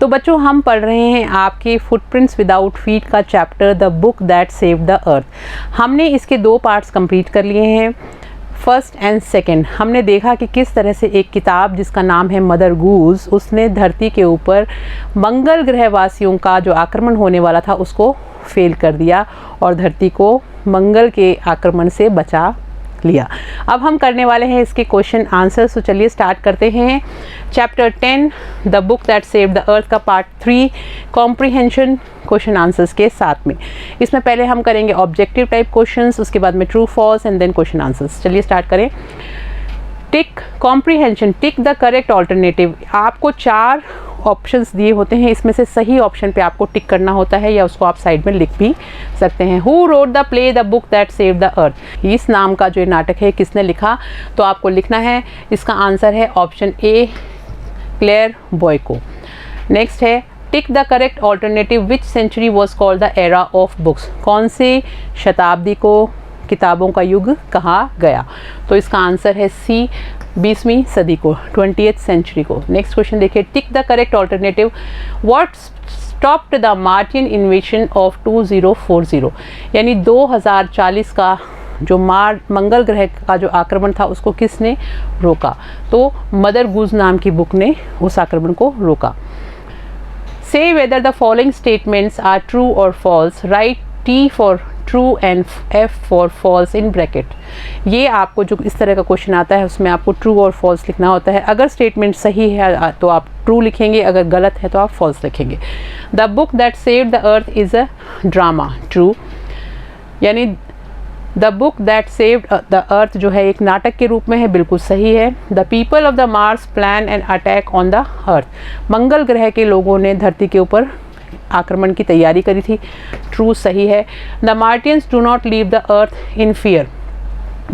तो बच्चों हम पढ़ रहे हैं आपके फुटप्रिंट्स विदाउट फीट का chapter the book that saved the अर्थ। हमने इसके 2 पार्ट्स कंप्लीट कर लिए हैं, फर्स्ट एंड सेकंड। हमने देखा कि किस तरह से एक किताब जिसका नाम है मदर गूज, उसने धरती के ऊपर मंगल ग्रहवासियों का जो आक्रमण होने वाला था उसको फेल कर दिया और धरती को मंगल के आक्रमण से बचा लिया। अब हम करने वाले हैं इसके क्वेश्चन आंसर्स। तो चलिए स्टार्ट करते हैं। Chapter 10 the book that saved the अर्थ का पार्ट 3 कॉम्प्रिहेंशन क्वेश्चन आंसर्स के साथ में। इसमें पहले हम करेंगे ऑब्जेक्टिव टाइप क्वेश्चंस, उसके बाद में true false and then question answers. चलिए स्टार्ट करें। Tick comprehension, tick the correct alternative. आपको 4 ऑप्शंस दिए होते हैं, इसमें से सही ऑप्शन पे आपको टिक करना होता है या उसको आप साइड में लिख भी सकते हैं। Who wrote the play the book that saved the अर्थ, इस नाम का जो नाटक है किसने लिखा, तो आपको लिखना है इसका आंसर है ऑप्शन ए क्लेयर बॉयको। नेक्स्ट है tick the correct alternative which century was called the era of books, कौन सी शताब्दी को किताबों का युग कहा गया, तो इसका आंसर है सी 20वीं सदी को, 20th सेंचुरी को। नेक्स्ट क्वेश्चन देखिए। टिक the correct alternative what stopped the Martian इन्वेशन of 2040, यानी 2040 का जो मंगल ग्रह का जो आक्रमण था उसको किसने रोका, तो मदर गूज नाम की बुक ने उस आक्रमण को रोका। से whether the following statements are true और false, write T for true and F for false in bracket. ये आपको जो इस तरह का क्वेश्चन आता है उसमें आपको ट्रू और फॉल्स लिखना होता है। अगर स्टेटमेंट सही है तो आप ट्रू लिखेंगे, अगर गलत है तो आप फॉल्स लिखेंगे। The book that saved the earth is a drama, true, यानी the book that saved the earth जो है एक नाटक के रूप में है, बिल्कुल सही है। The people of the Mars plan an attack on the earth, मंगल ग्रह के लोगों ने धरती के ऊपर आक्रमण की तैयारी करी थी, ट्रू, सही है। The Martians do not leave the earth in fear,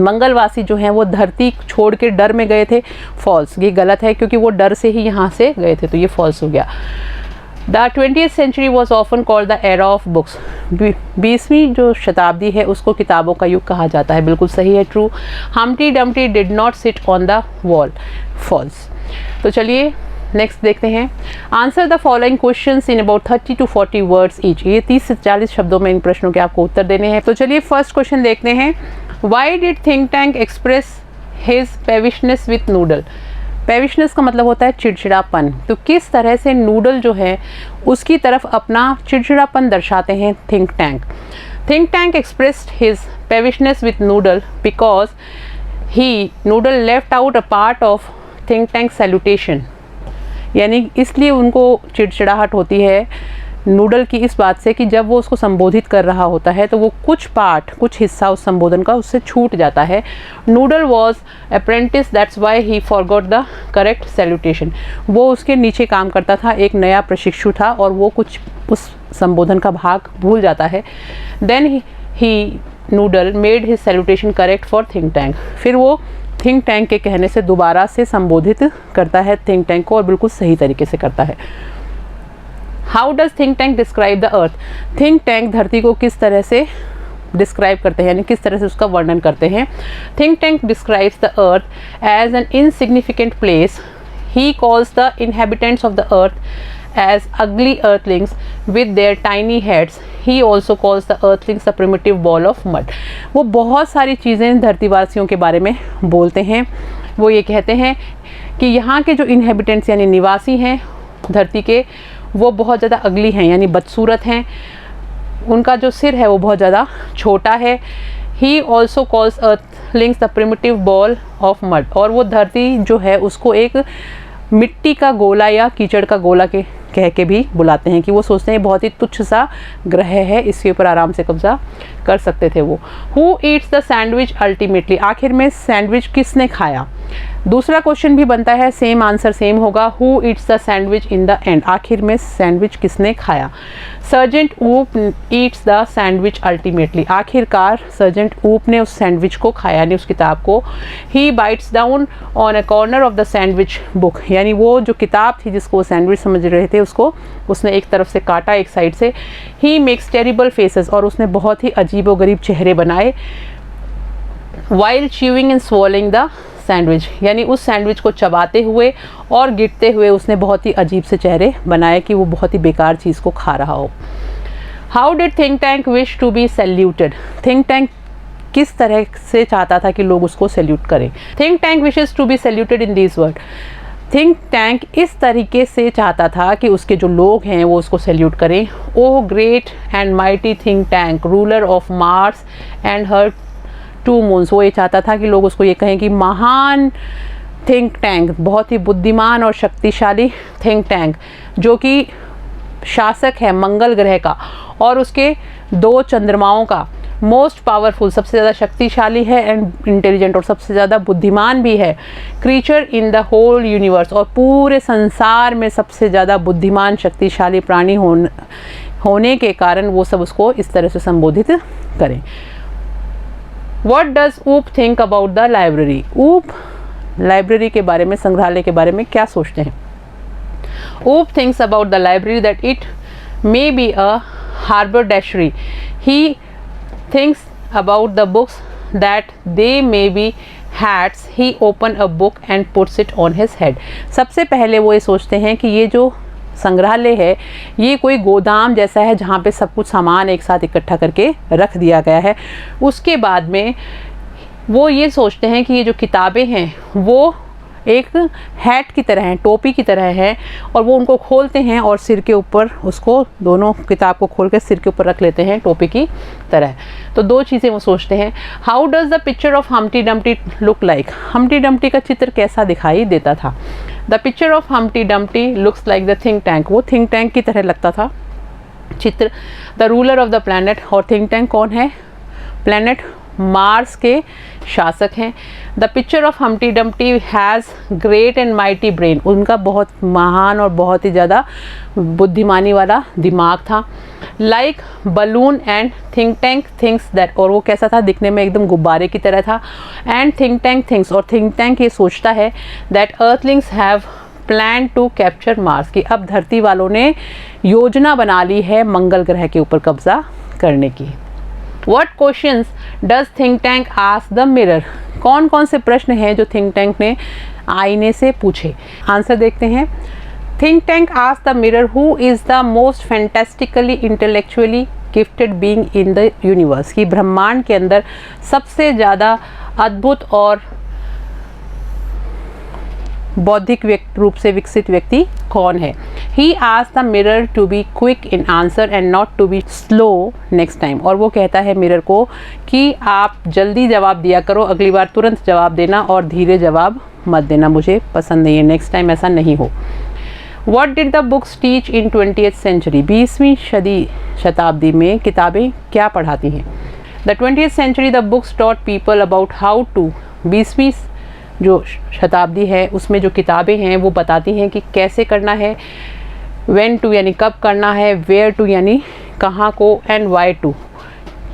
मंगलवासी जो हैं वो धरती छोड़ के डर में गए थे, फॉल्स, ये गलत है क्योंकि वो डर से ही यहाँ से गए थे, तो ये फॉल्स हो गया। The 20th century was often called the era of books, 20वीं जो शताब्दी है उसको किताबों का युग कहा जाता है, बिल्कुल सही है, true. Humpty Dumpty did not sit on the wall, false. तो चलिए नेक्स्ट देखते हैं। Answer the following questions in about 30 to 40 words each, ये 30 से 40 शब्दों में इन प्रश्नों के आपको उत्तर देने हैं। तो चलिए फर्स्ट क्वेश्चन देखते हैं। Why did Think Tank express his peevishness with Noodle, peevishness का मतलब होता है चिड़चिड़ापन, तो किस तरह से नूडल जो है उसकी तरफ अपना चिड़चिड़ापन दर्शाते हैं Think Tank. Think Tank expressed his peevishness with Noodle because he Noodle left out a part of Think Tank salutation, यानी इसलिए उनको चिड़चिड़ाहट होती है नूडल की इस बात से कि जब वो उसको संबोधित कर रहा होता है तो वो कुछ हिस्सा उस संबोधन का उससे छूट जाता है। Noodle was apprentice that's why he forgot the correct salutation, वो उसके नीचे काम करता था, एक नया प्रशिक्षु था और वो कुछ उस संबोधन का भाग भूल जाता है। Then he Noodle made his salutation correct for Think Tank, फिर वो थिंक टैंक के कहने से दोबारा से संबोधित करता है थिंक टैंक को और बिल्कुल सही तरीके से करता है। How does think tank describe the earth, Think tank धरती को किस तरह से डिस्क्राइब करते हैं, यानी किस तरह से उसका वर्णन करते हैं। Think Tank describes the earth as an insignificant place, he calls the inhabitants of the earth as ugly earthlings with their tiny heads. He also calls the earthlings a primitive ball of mud. वो बहुत सारी चीज़ें धरतीवासियों के बारे में बोलते हैं। वो ये कहते हैं कि यहाँ के जो इनहेबिटेंट्स यानी निवासी हैं धरती के, वो बहुत ज़्यादा अगली हैं यानी बदसूरत हैं, उनका जो सिर है वो बहुत ज़्यादा छोटा है। He also calls earthlings the primitive ball of mud, और वो धरती जो है उसको एक मिट्टी का गोला या कीचड़ का गोला के कह के भी बुलाते हैं, कि वो सोचते हैं बहुत ही तुच्छ सा ग्रह है, इसके ऊपर आराम से कब्जा कर सकते थे वो। Who eats the sandwich ultimately, आखिर में सैंडविच किसने खाया। दूसरा क्वेश्चन भी बनता है, सेम आंसर सेम होगा, who eats the sandwich in the end, आखिर में सैंडविच किसने खाया। सर्जेंट ऊप ईट्स द सैंडविच अल्टीमेटली, आखिरकार सर्जेंट ऊप ने उस सैंडविच को खाया, यानी उस किताब को। He bites down on a corner of the sandwich book, यानी वो जो किताब थी जिसको वो सैंडविच समझ रहे थे उसको उसने एक तरफ से काटा, एक साइड से। ही मेक्स टेरिबल फेसेस, और उसने बहुत ही अजीबोगरीब चेहरे बनाए। While chewing and swallowing the sandwich, यानी उस सैंडविच को चबाते हुए और गिरते हुए उसने बहुत ही अजीब से चेहरे बनाए कि वो बहुत ही बेकार चीज़ को खा रहा हो। How did Think Tank wish to be saluted? Think Tank किस तरह से चाहता था कि लोग उसको सैल्यूट करें? Think Tank wishes to be saluted in this word. Think Tank इस तरीके से चाहता था कि उसके जो लोग हैं वो उसको सैल्यूट करें। O great and mighty Think Tank, ruler of Mars and her 2 moons. वो ये चाहता था कि लोग उसको ये कहें कि महान थिंक टैंक, बहुत ही बुद्धिमान और शक्तिशाली थिंक टैंक, जो कि शासक है मंगल ग्रह का और उसके 2 चंद्रमाओं का, मोस्ट पावरफुल, सबसे ज़्यादा शक्तिशाली है, एंड इंटेलिजेंट, और सबसे ज़्यादा बुद्धिमान भी है, creature in the whole universe, और पूरे संसार में सबसे ज़्यादा बुद्धिमान शक्तिशाली प्राणी होने के कारण वो सब उसको इस तरह से संबोधित करें। What does ऊप थिंक अबाउट द लाइब्रेरी? ऊप लाइब्रेरी के बारे में, संग्रहालय के बारे में क्या सोचते हैं? ऊप thinks about the library that it may be a haberdashery. He thinks about the books that they may be hats. He open a book and puts it on his head. सबसे पहले वो ये सोचते हैं कि ये जो संग्रहालय है ये कोई गोदाम जैसा है जहाँ पे सब कुछ सामान एक साथ इकट्ठा करके रख दिया गया है। उसके बाद में वो ये सोचते हैं कि ये जो किताबें हैं वो एक हैट की तरह हैं, टोपी की तरह है, और वो उनको खोलते हैं और सिर के ऊपर उसको, दोनों किताब को खोल कर सिर के ऊपर रख लेते हैं टोपी की तरह। तो 2 चीज़ें वो सोचते हैं। How does the picture of Humpty Dumpty look like? Humpty Dumpty का चित्र कैसा दिखाई देता था? The picture of Humpty Dumpty looks like the think Tank. वो थिंक टैंक की तरह लगता था चित्र। The ruler of the planet, और थिंक टैंक कौन है? प्लैनेट मार्स के शासक हैं। The picture of Humpty Dumpty has great and mighty brain. उनका बहुत महान और बहुत ही ज़्यादा बुद्धिमानी वाला दिमाग था। Like balloon and Think Tank thinks that, और वो कैसा था? दिखने में एकदम गुब्बारे की तरह था। एंड थिंक टैंक थिंक्स, और थिंक टैंक ये सोचता है that earthlings have plan to capture Mars, कि अब धरती वालों ने योजना बना ली है मंगल ग्रह के ऊपर कब्जा करने की। What questions does think tank ask the mirror? कौन कौन से प्रश्न हैं जो थिंक टैंक ने आईने से पूछे? आंसर देखते हैं। Think tank asked the mirror who is the most fantastically intellectually gifted being in the universe, कि ब्रह्मांड के अंदर सबसे ज़्यादा अद्भुत और बौद्धिक रूप से विकसित व्यक्ति कौन है? He asked the mirror to be quick in answer and not to be slow next time. और वो कहता है मिरर को कि आप जल्दी जवाब दिया करो, अगली बार तुरंत जवाब देना और धीरे जवाब मत देना, मुझे पसंद नहीं है, नेक्स्ट टाइम ऐसा नहीं हो। What did the books teach in 20th century? 20वीं शताब्दी में किताबें क्या पढ़ाती हैं? The 20th century the books taught people about how to, 20वीं जो शताब्दी है उसमें जो किताबें हैं वो बताती हैं कि कैसे करना है, when to यानी कब करना है, where to यानी कहाँ को, and why to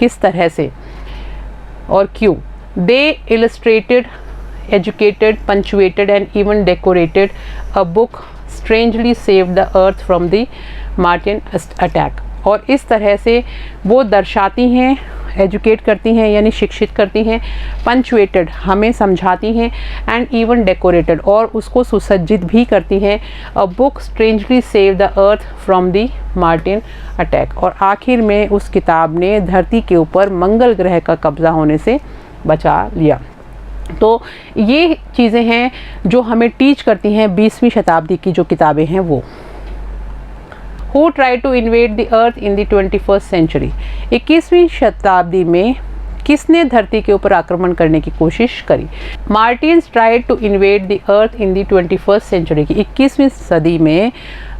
किस तरह से और क्यों। They illustrated, educated, punctuated and even decorated a book strangely saved the earth from the Martian attack। और इस तरह से वो दर्शाती हैं, एजुकेट करती हैं यानी शिक्षित करती हैं, पंचुएटेड हमें समझाती हैं, एंड इवन डेकोरेटेड और उसको सुसज्जित भी करती हैं। A book strangely save the earth from the Martin attack, और आखिर में उस किताब ने धरती के ऊपर मंगल ग्रह का कब्जा होने से बचा लिया। तो ये चीज़ें हैं जो हमें टीच करती हैं 20वीं शताब्दी की जो किताबें हैं वो। Who tried to invade the earth in the 21st century? 21वीं शताब्दी में किसने धरती के ऊपर आक्रमण करने की कोशिश करी? Martians tried to invade the earth in the 21st century। की 21वीं सदी में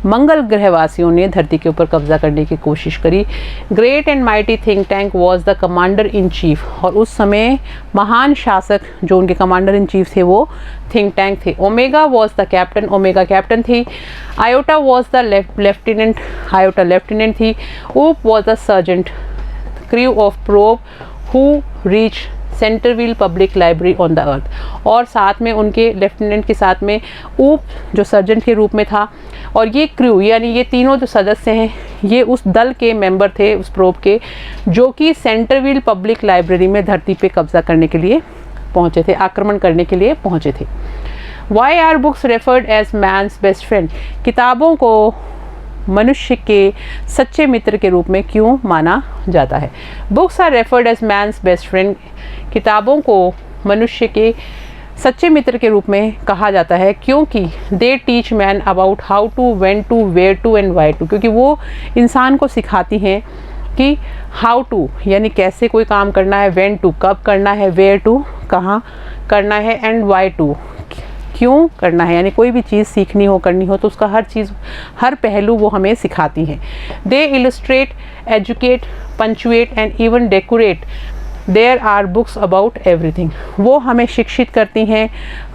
मंगल ग्रहवासियों ने धरती के ऊपर कब्जा करने की कोशिश करी। Great and mighty Think tank was the commander in chief, और उस समय महान शासक जो उनके कमांडर इन चीफ थे वो थिंक टैंक थे। Omega was the captain, Omega captain थी। Iota was the lieutenant, Iota lieutenant थी। Oop was the sergeant crew of Probe who reach Centerville Public Library on the earth, और साथ में उनके lieutenant के साथ में ऊप जो सर्जेंट के रूप में था, और ये क्रू यानी ये तीनों जो सदस्य हैं ये उस दल के मेंबर थे उस प्रोब के, जो कि सेंटरविल पब्लिक लाइब्रेरी में धरती पे कब्जा करने के लिए पहुँचे थे, आक्रमण करने के लिए पहुँचे थे। Why are books referred as man's best friend, किताबों को मनुष्य के सच्चे मित्र के रूप में क्यों माना जाता है? Books are referred as man's best friend, किताबों को मनुष्य के सच्चे मित्र के रूप में कहा जाता है क्योंकि they teach man about how to, when to, where to and why to, क्योंकि वो इंसान को सिखाती हैं कि हाउ टू यानी कैसे कोई काम करना है, व्हेन टू कब करना है, वेयर टू कहाँ करना है, एंड वाई टू क्यों करना है, यानी कोई भी चीज़ सीखनी हो, करनी हो तो उसका हर चीज़, हर पहलू वो हमें सिखाती हैं। They illustrate, educate, punctuate and even decorate, there are books about everything, वो हमें शिक्षित करती हैं,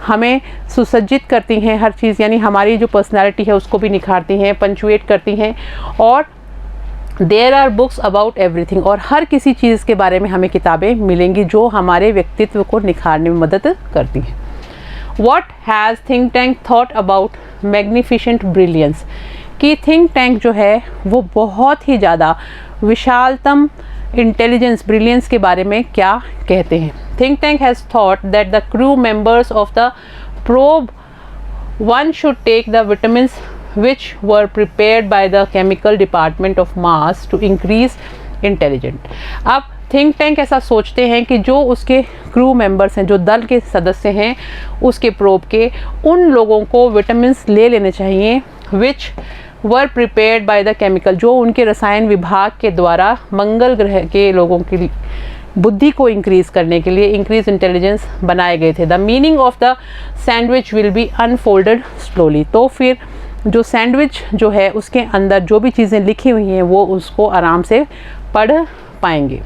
हमें सुसज्जित करती हैं हर चीज़, यानी हमारी जो पर्सनैलिटी है उसको भी निखारती हैं, पंचुएट करती हैं, और there are books about everything, और हर किसी चीज़ के बारे में हमें किताबें मिलेंगी जो हमारे व्यक्तित्व को निखारने में मदद करती हैं। What has think tank thought about magnificent brilliance, कि think tank जो है वो बहुत ही ज़्यादा विशालतम इंटेलिजेंस, ब्रिलियंस के बारे में क्या कहते हैं? Think tank has thought that the crew members of the probe one should take the vitamins which were prepared by the chemical department of Mars to increase intelligence। अब थिंक टैंक ऐसा सोचते हैं कि जो उसके क्रू मेंबर्स हैं, जो दल के सदस्य हैं उसके प्रोब के, उन लोगों को विटामिन्स ले लेने चाहिए which were prepared by the chemical, जो उनके रसायन विभाग के द्वारा मंगल ग्रह के लोगों की बुद्धि को इंक्रीज़ करने के लिए, इंक्रीज इंटेलिजेंस बनाए गए थे। The meaning of the sandwich will be unfolded slowly, तो फिर जो सैंडविच जो है उसके अंदर जो भी चीज़ें लिखी हुई हैं वो उसको आराम से पढ़ पाएंगे।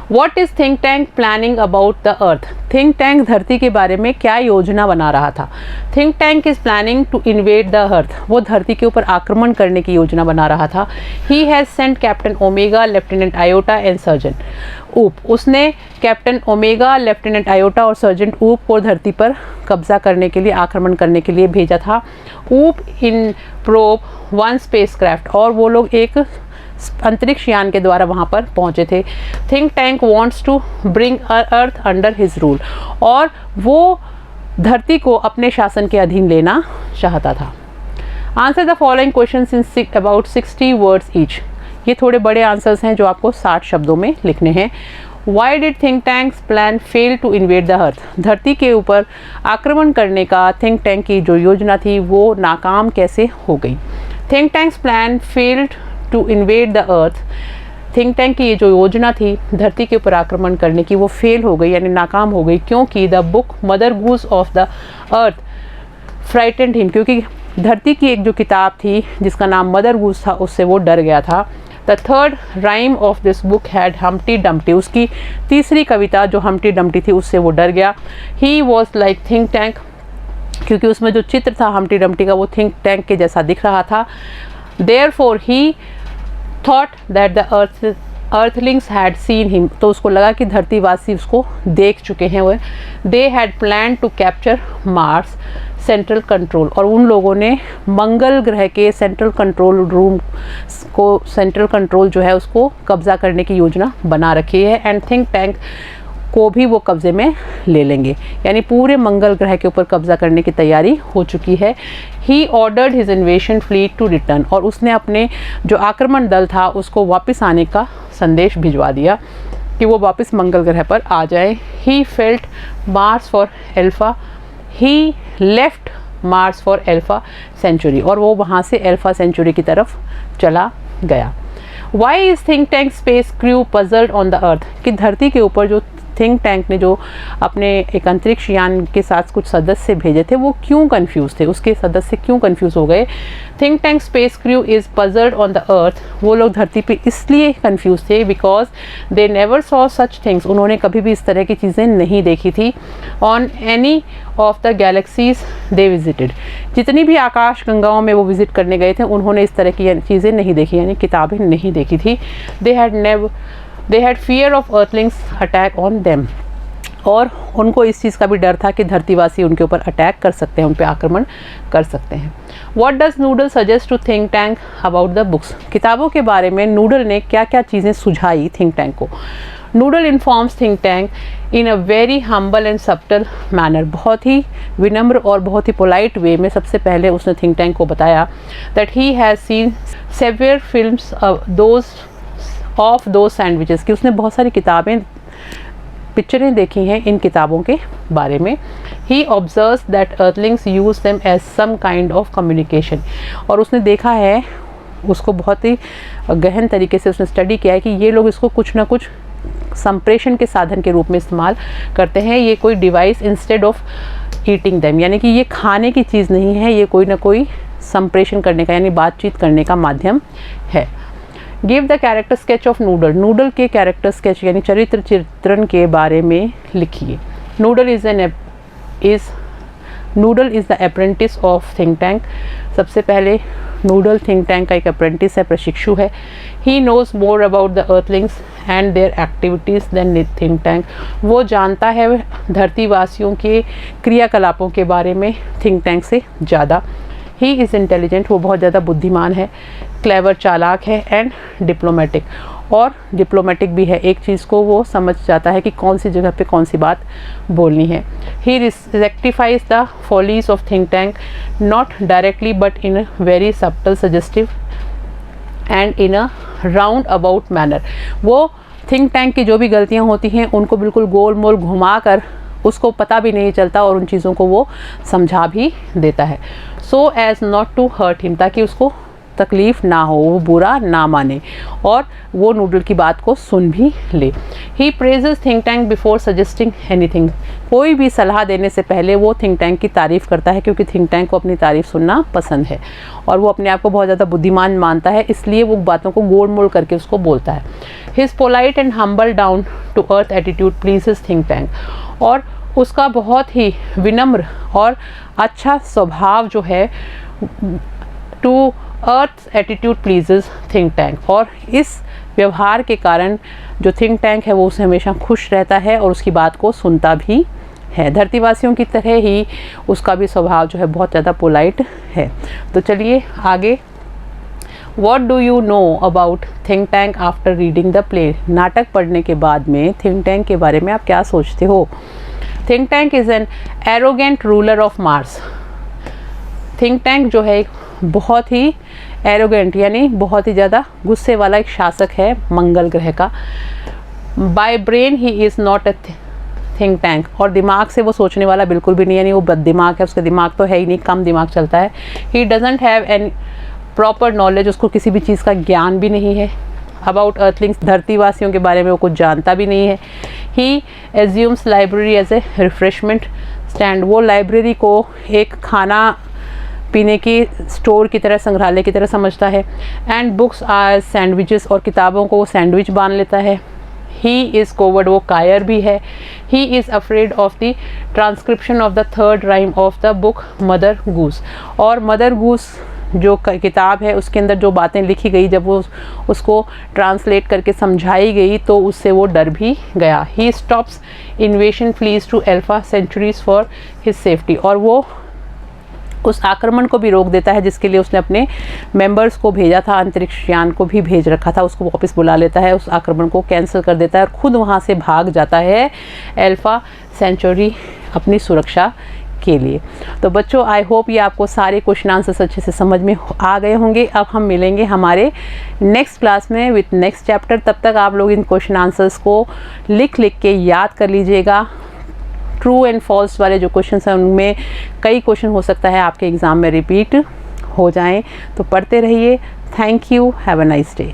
What is think tank planning about the earth? Think tank धरती के बारे में क्या योजना बना रहा था? Think tank is planning to invade the earth, वो धरती के ऊपर आक्रमण करने की योजना बना रहा था। He has sent Captain Omega, Lieutenant Iota and Sergeant Oop, उसने कैप्टन ओमेगा, लेफ्टिनेंट आयोटा और सर्जेंट ऊप को धरती पर कब्जा करने के लिए, आक्रमण करने के लिए भेजा था। ऊप इन प्रोब वन स्पेसक्राफ्ट, और वो लोग एक अंतरिक्ष यान के द्वारा वहाँ पर पहुँचे थे। Think Tank wants to bring earth under his rule, और वो धरती को अपने शासन के अधीन लेना चाहता था। Answer the following questions in about 60 words each, ये थोड़े बड़े आंसर्स हैं जो आपको 60 शब्दों में लिखने हैं। Why did Think Tank's plan fail to invade the earth, धरती के ऊपर आक्रमण करने का थिंक टैंक की जो योजना थी वो नाकाम कैसे हो गई? Think Tank's plan failed to invade the earth, Think Tank की ये जो योजना थी धरती के ऊपर आक्रमण करने की वो फेल हो गई, यानी नाकाम हो गई, क्योंकि the book mother goose of the earth frightened him, क्योंकि धरती की एक जो किताब थी जिसका नाम मदर गूज था उससे वो डर गया था। The third rhyme of this book had Humpty Dumpty, उसकी तीसरी कविता जो हम्टी डम्टी थी उससे वो डर गया। He was like think tank, क्योंकि उसमें जो चित्र था हम्टी डम्टी का वो थिंक टैंक के जैसा दिख रहा था। Therefore he thought that the Earthlings had seen him, तो उसको लगा कि धरतीवासी उसको देख चुके हैं। वो they had plan to capture Mars central control, और उन लोगों ने मंगल ग्रह के सेंट्रल कंट्रोल रूम को, सेंट्रल कंट्रोल जो है उसको कब्जा करने की योजना बना रखी है। एंड थिंक टैंक को भी वो कब्जे में ले लेंगे, यानी पूरे मंगल ग्रह के ऊपर कब्जा करने की तैयारी हो चुकी है। He ordered his invasion fleet to return, और उसने अपने जो आक्रमण दल था उसको वापस आने का संदेश भिजवा दिया कि वो वापस मंगल ग्रह पर आ जाए। He felt Mars for Alpha, he left Mars for Alpha century, और वो वहाँ से एल्फा सेंचुरी की तरफ चला गया। Why is Think Tank space crew puzzled on the earth, कि धरती के ऊपर जो थिंक टैंक ने जो अपने एक अंतरिक्ष यान के साथ कुछ सदस्य भेजे थे वो क्यों कंफ्यूज थे, उसके सदस्य क्यों कंफ्यूज हो गए? Think Tank space crew is puzzled on the अर्थ, वो लोग धरती पे इसलिए कंफ्यूज थे because they never saw such things, उन्होंने कभी भी इस तरह की चीज़ें नहीं देखी थी। On any of the galaxies they visited, जितनी भी आकाश गंगाओं में वो विजिट करने गए थे उन्होंने इस तरह की चीज़ें नहीं देखी, यानी किताबें नहीं देखी थी। They had fear of Earthlings attack on them, और उनको इस चीज़ का भी डर था कि धरतीवासी उनके ऊपर अटैक कर सकते हैं, उन पर आक्रमण कर सकते हैं। What does Noodle suggest to Think Tank about the books, किताबों के बारे में नूडल ने क्या क्या चीज़ें सुझाई थिंक टैंक को? Noodle informs Think Tank in a very humble and subtle manner, बहुत ही विनम्र और बहुत ही पोलाइट वे में सबसे पहले उसने थिंक टैंक को बताया that he has seen several films of two sandwiches, कि उसने बहुत सारी पिक्चरें देखी हैं इन किताबों के बारे में। He observes that earthlings use them as some kind of communication, और उसने देखा है, उसको बहुत ही गहन तरीके से उसने स्टडी किया है कि ये लोग इसको कुछ ना कुछ संप्रेषण के साधन के रूप में इस्तेमाल करते हैं। ये कोई device instead of eating them, यानी कि ये खाने की चीज़ नहीं है, ये कोई ना कोई संप्रेषण करने का यानी बातचीत करने का माध्यम है। Give the character sketch of noodle, noodle के कैरेक्टर स्केच यानी चरित्र चित्रण के बारे में लिखिए। Noodle is the apprentice of Think tank, सबसे पहले नूडल थिंक टैंक का एक अप्रेंटिस है, प्रशिक्षु है। He knows more about the earthlings and their activities than Think Tank, वो जानता है धरतीवासियों के क्रियाकलापों के बारे में थिंक टैंक से ज़्यादा। ही इज़ इंटेलिजेंट, वो बहुत ज़्यादा बुद्धिमान है, क्लेवर चालाक है, एंड डिप्लोमेटिक, और डिप्लोमेटिक भी है, एक चीज़ को वो समझ जाता है कि कौन सी जगह पे कौन सी बात बोलनी है। He rectifies the follies of Think Tank not directly but in a very subtle suggestive and in a round about manner, वो थिंक टैंक की जो भी गलतियाँ होती हैं उनको बिल्कुल गोल मोल घुमा कर उसको पता भी नहीं चलता और उन चीज़ों को वो समझा भी देता है। So as not to hurt him, ताकि उसको तकलीफ़ ना हो, वो बुरा ना माने और वो नूडल की बात को सुन भी ले। He praises Think Tank before suggesting anything, कोई भी सलाह देने से पहले वो थिंक टैंक की तारीफ़ करता है, क्योंकि थिंक टैंक को अपनी तारीफ़ सुनना पसंद है और वो अपने आप को बहुत ज़्यादा बुद्धिमान मानता है, इसलिए वो बातों को गोल मोल करके उसको बोलता है। His polite and humble down to earth attitude pleases Think tank, और उसका बहुत ही विनम्र और अच्छा स्वभाव जो है to earth attitude pleases Think tank, और इस व्यवहार के कारण जो थिंक टैंक है वो उसे हमेशा खुश रहता है और उसकी बात को सुनता भी है। धरतीवासियों की तरह ही उसका भी स्वभाव जो है बहुत ज़्यादा पोलाइट है। तो चलिए आगे। What do you know about think tank after reading the play, नाटक पढ़ने के बाद में थिंक टैंक के बारे में आप क्या सोचते हो? Think tank is an arrogant ruler of Mars, think tank जो है एक बहुत ही एरोगेंट यानी बहुत ही ज़्यादा गुस्से वाला एक शासक है मंगल ग्रह का। By brain he is not a think tank, और दिमाग से वो सोचने वाला बिल्कुल भी नहीं, यानी वो बद दिमाग है, उसका दिमाग तो है ही नहीं, कम दिमाग चलता है। He doesn't have an proper knowledge, उसको किसी भी चीज़ का ज्ञान भी नहीं है। अबाउट अर्थलिंग्स, धरतीवासियों के बारे में वो कुछ जानता भी नहीं है। He assumes library as a refreshment stand, वो लाइब्रेरी को एक खाना पीने की स्टोर की तरह, संग्रहालय की तरह समझता है। एंड बुक्स आर सैंडविचेस, और किताबों को वो सैंडविच बांध लेता है। ही इज़ कोवर्ड, वो कायर भी है। He is afraid of the transcription of the third rhyme of the book mother goose, और मदर गूस जो किताब है उसके अंदर जो बातें लिखी गई, जब वो उसको ट्रांसलेट करके समझाई गई तो उससे वो डर भी गया। He stops invasion flees to Alpha Centauri for his safety, और वो उस आक्रमण को भी रोक देता है जिसके लिए उसने अपने मेंबर्स को भेजा था, अंतरिक्ष यान को भी भेज रखा था, उसको वापस बुला लेता है, उस आक्रमण को कैंसिल कर देता है और ख़ुद वहाँ से भाग जाता है अल्फा सेंचुरी अपनी सुरक्षा के लिए। तो बच्चों, आई होप ये आपको सारे क्वेश्चन आंसर्स अच्छे से समझ में आ गए होंगे। अब हम मिलेंगे हमारे नेक्स्ट क्लास में विथ नेक्स्ट चैप्टर। तब तक आप लोग इन क्वेश्चन आंसर्स को लिख के याद कर लीजिएगा। ट्रू एंड फॉल्स वाले जो क्वेश्चन हैं उनमें कई क्वेश्चन हो सकता है आपके एग्ज़ाम में रिपीट हो जाएं, तो पढ़ते रहिए। Thank you, have a nice day.